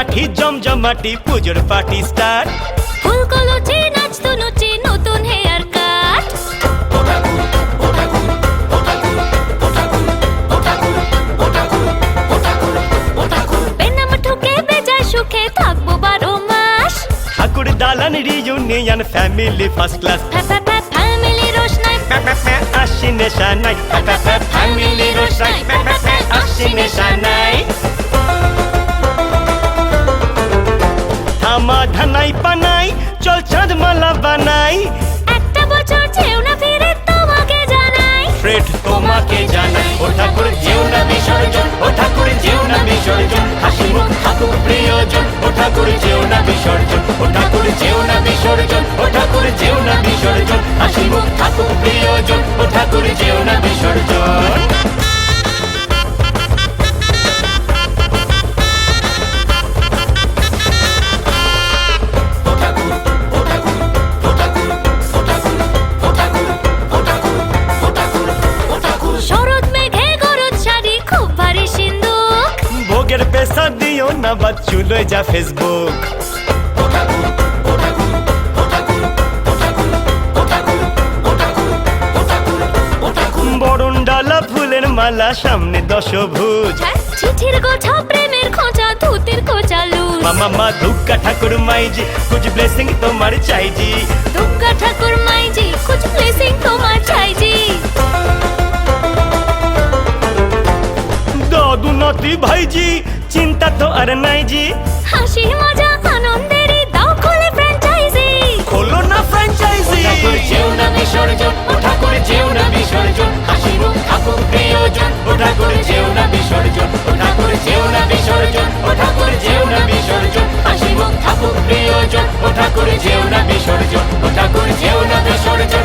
কাঠি জমজমাটি পুজোর party start. ফুলকলচি নাচতো নচি নতুন হেয়ার কাট। বেনাম ঠুকে বেজায় সুখে থাকবো 12 মাস। ঠাকুর দালান reunion family first class. Family রোশনাই আসি নেশা নাই, ফ্যামিলি রোশনাই আসি নেশা নাই। থামা ধানাই পানাই চল চাঁদ মালা বানাই। একটা বছর যেও না ফিরে তোমাকে জানাই। ফ্রেড তোমাকে জানাই, ও ঠাকুর যেও না বিসর্জন, ও ঠাকুর যেও না বিসর্জন। হাসি মুখ থাকুক প্রিয়জন, ও ঠাকুর যেও না বিসর্জন, ও ঠাকুর যেও না বিসর্জন, ও ঠাকুর যেও না বিসর্জন। হাসি মুখ থাকুক প্রিয়জন, ও ঠাকুর যেও না বিসর্জন। শরৎ মেঘে গরদ শাড়ি খুব ভারী সিন্দুক। ভোগের পেশা দিও না বা চুলোয় যা ফেসবুক। বরণ ডালা ফুলের মালা সামনে দশভুজ। চিঠির গোছা প্রেমের খোঁজা ধুতির কোচা লুজ। মামা দুর্গা ঠাকুর মাইজি কুछ ব্লেসিং তোমার চাইজি। দুর্গা ঠাকুর মাইজি কুছ ব্লেসিং তোমার চাইজি। দাদু নাতি ভাইজি চিন্তা তো আর নাই জি। হাসি মজা আনন্দেরই দাও খোলে ফ্র্যাঞ্চাইজি। খোলো না ফ্র্যাঞ্চাইজি। ঠাকুর যেও না বিসর্জন, ও ঠাকুর যেও না বিসর্জন। হাসি মুখ থাকুক প্রিয়জন, ও ঠাকুর যেও না বিসর্জন, ও ঠাকুর যেও না বিসর্জন, ও ঠাকুর যেও না বিসর্জন। হাসি মুখ থাকুক প্রিয়জন, ও ঠাকুর যেও না বিসর্জন, ও ঠাকুর যেও না বিসর্জন।